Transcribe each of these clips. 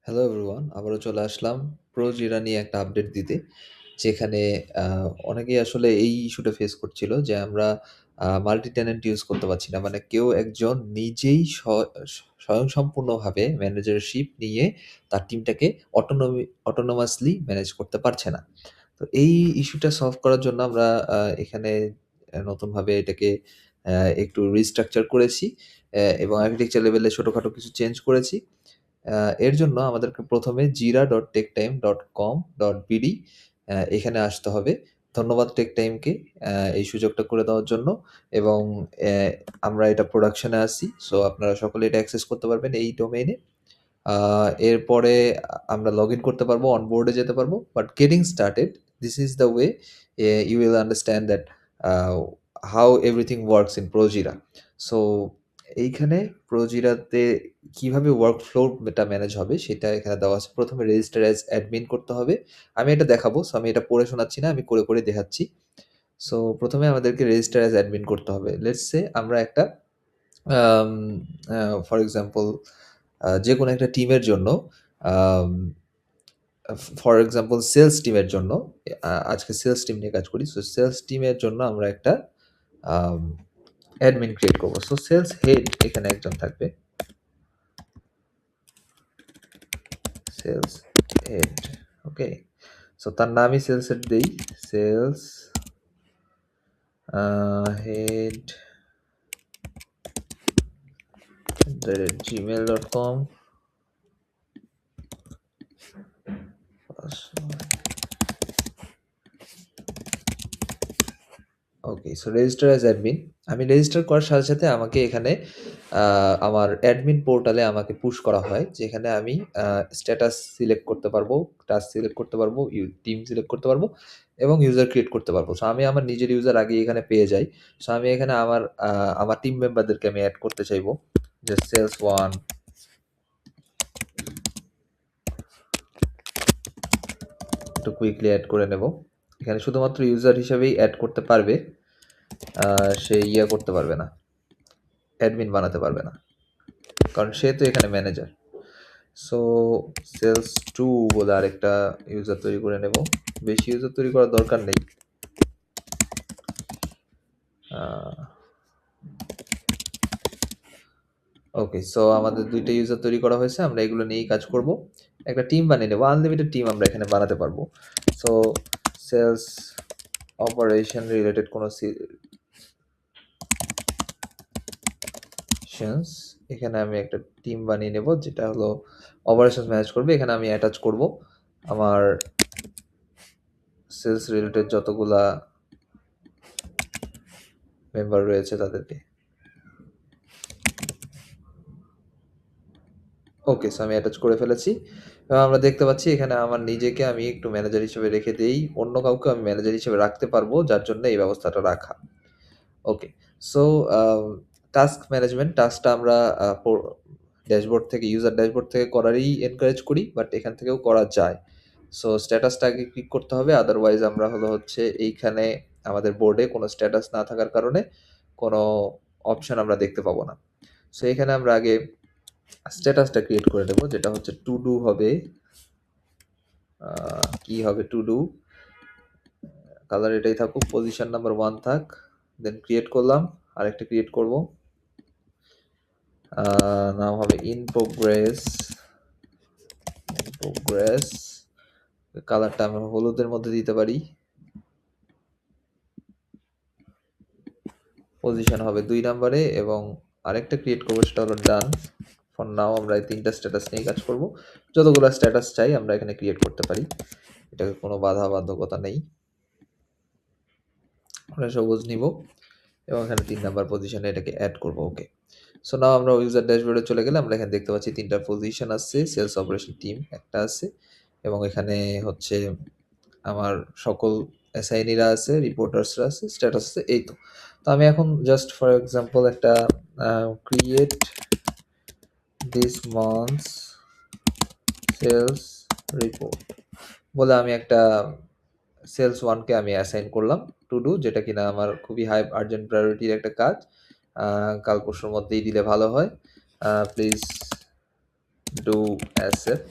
Hello everyone, আবারও চলে আসলাম প্রোজিরা নিয়ে একটা আপডেট দিতে। যেখানে আ অনেকেই আসলে এই ইস্যুটা ফেস করছিল যে আমরা মাল্টি টেন্যান্ট ইউজ করতে পারছি না। মানে কেউ একজন নিজেই স্বয়ংসম্পূর্ণভাবে ম্যানেজারশিপ নিয়ে তার টিমটাকে অটোনোমাসলি ম্যানেজ করতে পারছে না। তো এই ইস্যুটা সলভ করার জন্য আমরা এখানে নতুনভাবে এটাকে একটু রিস্ট্রাকচার করেছি এবং আর্কিটেকচার লেভেলে ছোটখাটো কিছু চেঞ্জ করেছি। আ এর জন্য আমাদেরকে ১ম এ jira.techtime.com.bd এখানে আসতে হবে। ধন্যবাদ টেকটাইমকে এই সুযোগটা করে দেওয়ার জন্য এবং অ্যা আমরা এটা প্রোডাকশন এ আছি। সো আপনারা সকলে এটা অ্যাক্সেস করতে পারবেন এই ডোমেইনে। আ এরপরে আমরা লগইন করতে পারবো, অনবোর্ড এ যেতে পারবো। But getting started, this is the way you will understand that uh how everything works in Projira. So এইখানে প্রোজিরাতে কিভাবে ওয়ার্কফ্লো টা ম্যানেজ হবে সেটা এখানে দেওয়া আছে। ১ম এ রেজিস্টার অ্যাজ অ্যাডমিন করতে হবে। আমি এটা দেখাবো। সো আমি এটা পড়ে শোনাচ্ছি না, আমি করে দেখাচ্ছি। সো ১ম এ আমাদেরকে রেজিস্টার অ্যাজ অ্যাডমিন করতে হবে। লেটস সে আমরা একটা আম আ ফর এক্সাম্পল যেকোনো একটা টিমের জন্য আম ফর এক্সাম্পল সেলস টিমের জন্য আজকে সেলস টিম নিয়ে কাজ করি। সো সেলস টিমের জন্য আমরা একটা আম অ্যাডমিন ক্রিয়েট করব। সো সেলস হেড এখানে একজন থাকবে। Sales head, okay. সো তার নামই সেলস হেড দেই। Sales head gmail.com। Okay, so register as admin. আমি রেজিস্টার করার সাথে আমাকে এখানে আ আমার অ্যাডমিন পোর্টালে আমাকে পুশ করা হয়। যেখানে আমি স্ট্যাটাস সিলেক্ট করতে পারবো, টাস্ক সিলেক্ট করতে পারবো, টিম সিলেক্ট করতে পারবো এবং ইউজার ক্রিয়েট করতে পারবো। সো আমি আমার নিজের ইউজার আগেই এখানে পেয়ে যাই। সো আমি এখানে আমার টিম মেম্বারদেরকে আমি এড করতে চাইবো। যে সেলস 1 একটু কুইকলি এড করে নেব। এখানে শুধুমাত্র ইউজার হিসেবেই এড করতে পারবে। সে করতে পারবে না। অ্যাডমিন বানাতে পারবে না। কারণ সে তো এখানে ম্যানেজার। সো সেলস 2 বলে আরেকটা ইউজার তৈরি করে নেব। বেশি ইউজার তৈরি করার দরকার নেই। ওকে, সো আমাদের ২ টা ইউজার তৈরি করা হয়েছে। আমরা এগুলো নিয়েই কাজ করব। একটা টিম বানিয়ে নেব। আনলিমিটেড টিম আমরা এখানে বানাতে পারবো। সো সেলস অপারেশন রিলেটেড কোনো এখানে আমি একটা টিম বানিয়ে নেব যেটা হলো অপারেশনস ম্যানেজ করবে। এখানে আমি অ্যাটাচ করব আমার সেলস রিলেটেড যতগুলা মেম্বার রয়েছে তাদেরকে। ওকে, সো আমি অ্যাটাচ করে ফেলেছি এবং আমরা দেখতে পাচ্ছি এখানে আমার নিজেকে আমি একটু ম্যানেজার হিসেবে রেখে দেই। অন্য কাউকে আমি ম্যানেজার হিসেবে রাখতে পারবো, যার জন্য এই ব্যবস্থাটা রাখা। ওকে, সো টাস্ক ম্যানেজমেন্ট, টাস্কটা আমরা আ প ড্যাশবোর্ড থেকে, ইউজার ড্যাশবোর্ড থেকে করারই এনকারেজ করি, বাট এখান থেকেও করা যায়। সো স্ট্যাটাসটা আগে ক্লিক করতে হবে, আদারওয়াইজ আমরা হচ্ছে এইখানে আমাদের বোর্ডে কোনো স্ট্যাটাস না থাকার কারণে কোনো অপশন আমরা দেখতে পাবো না। সো এখানে আমরা আগে স্ট্যাটাসটা ক্রিয়েট করে নেব, যেটা হচ্ছে টু ডু হবে। কি হবে টু ডু? কালার এটাই থাকুক, পজিশন নাম্বার 1 থাক। দেন ক্রিয়েট করলাম, আরেকটা ক্রিয়েট করব। নাম হবে ইন প্রোগ্রেস। কালারটা আমরা হলুদের মধ্যে দিতে পারি। পজিশন হবে 2 নাম্বারে এবং আরেকটা ক্রিয়েট করব, সেটা হলো ডান। ফর নাও আমরা এই ৩ টা স্ট্যাটাস নিয়ে কাজ করব। যতগুলো স্ট্যাটাস চাই আমরা এখানে ক্রিয়েট করতে পারি। এটাকে কোনো বাধ্যকতা নেই। আমরা সবুজ নিব এবং এখানে ৩ নাম্বার পজিশনে এটাকে এড করব। ওকে, সো নাও আমরা ইউজার ড্যাশবোর্ডে চলে গেলে আমরা এখানে দেখতে পাচ্ছি ৩ টা পজিশন আছে। সেলস অপারেশন টিম একটা আছে এবং এখানে হচ্ছে আমার সকল অ্যাসাইনিরা আছে, রিপোর্টার্সরা আছে, স্ট্যাটাস আছে, এই তো। তো আমি এখন জাস্ট ফর এক্সাম্পল একটা create this month's sales report বলে আমি একটা সেলস 1 কে আমি অ্যাসাইন করলাম টু ডু, যেটা কিনা আমার খুবই হাই আর্জেন্ট প্রায়োরিটির একটা কাজ। কাল পরশুর মধ্যেই দিলে ভালো হয়। Please do accept.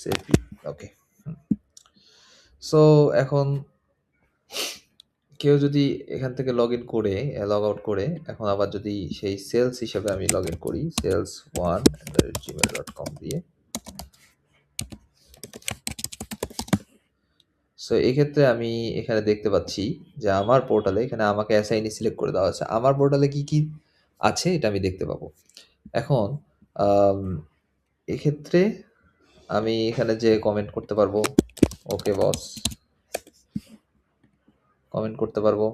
SAP okay. So এখন কেউ যদি এখান থেকে লগইন করে লগ আউট করে এখন আবার যদি সেই সেলস হিসেবে আমি লগইন করি sales1@gmail.com দিয়ে। সো এক্ষেত্রে আমি এখানে দেখতে পাচ্ছি যে আমার পোর্টালে এখানে আমাকে অ্যাসাইনি সিলেক্ট করে দেওয়া আছে। আমার পোর্টালে কি আছে এটা আমি দেখতে পাবো। এখন আম এক্ষেত্রে আমি এখানে যেয়ে কমেন্ট করতে পারবো, ওকে বস। কমেন্ট করতে পারবো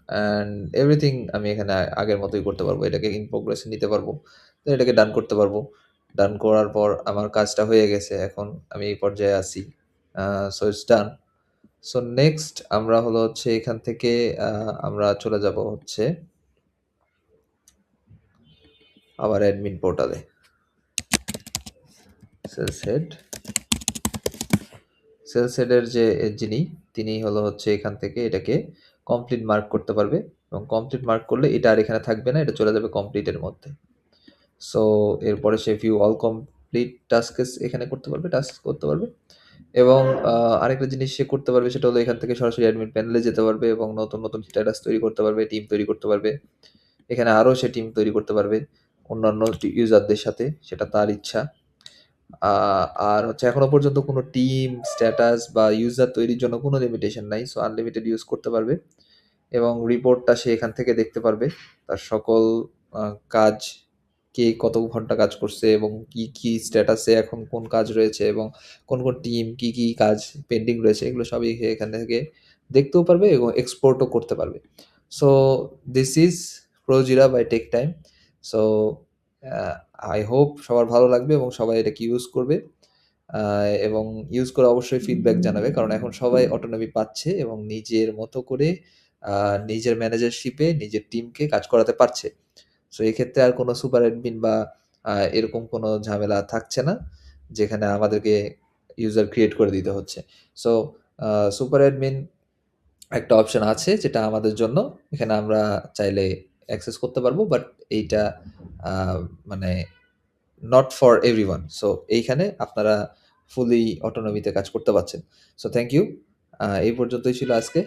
অ্যান্ড এভরিথিং আমি এখানে আগের মতোই করতে পারবো। এটাকে ইন প্রোগ্রেস এ নিতে পারবো। তো এটাকে ডান করতে পারবো। ডান করার পর আমার কাজটা হয়ে গেছে। এখন আমি এই পর্যায়ে আছি। So it's done. So next আমরা হলো হচ্ছে এখান থেকে আমরা চলে যাব হচ্ছে আবার অ্যাডমিন পোর্টালে। Sales head. সেলস হেডের যে যিনি তিনি হলো হচ্ছে এখান থেকে এটাকে কমপ্লিট মার্ক করতে পারবে এবং কমপ্লিট মার্ক করলে এটা আর এখানে থাকবে না, এটা চলে যাবে কমপ্লিটের মধ্যে। সো এরপরে সে ভিউ অল কমপ্লিট টাস্কস এখানে করতে পারবে, টাস্ক করতে পারবে এবং আরেকটা জিনিস সে করতে পারবে সেটা হলো এখান থেকে সরাসরি অ্যাডমিন প্যানেলে যেতে পারবে এবং নতুন স্ট্যাটাস তৈরি করতে পারবে, টিম তৈরি করতে পারবে। এখানে আরও সে টিম তৈরি করতে পারবে অন্যান্য ইউজারদের সাথে, সেটা তার ইচ্ছা। আর হচ্ছে এখনো পর্যন্ত কোনো টিম, স্ট্যাটাস বা ইউজার তৈরির জন্য কোনো লিমিটেশন নাই। সো আনলিমিটেড ইউজ করতে পারবে এবং রিপোর্টটা সে এখান থেকে দেখতে পারবে। তার সকল কাজ, কে কত ঘন্টা কাজ করছে এবং কি স্ট্যাটাসে এখন কোন কাজ রয়েছে এবং কোন টিম কি কাজ পেন্ডিং রয়েছে এগুলো সবই সে এখান থেকে দেখতেও পারবে এবং এক্সপোর্টও করতে পারবে। So this is Projira by tech time. So I hope সবার ভালো লাগবে এবং সবাই এটাকে ইউজ করবে এবং ইউজ করে অবশ্যই ফিডব্যাক জানাবে। কারণ এখন সবাই অটোনমি পাচ্ছে এবং নিজের মতো করে নিজের ম্যানেজারশিপে নিজের টিমকে কাজ করাতে পারছে। সো এক্ষেত্রে আর কোনো সুপার অ্যাডমিন বা এরকম কোনো ঝামেলা থাকছে না, যেখানে আমাদেরকে ইউজার ক্রিয়েট করে দিতে হচ্ছে। সো সুপার অ্যাডমিন একটা অপশন আছে যেটা আমাদের জন্য, এখানে আমরা চাইলে অ্যাক্সেস করতে পারবো। বাট এইটা আ মানে নট ফর এভরিওয়ান। সো এইখানে আপনারা ফুলি অটোনমিতে কাজ করতে পারছেন। So thank you. এই পর্যন্তই ছিল আজকে।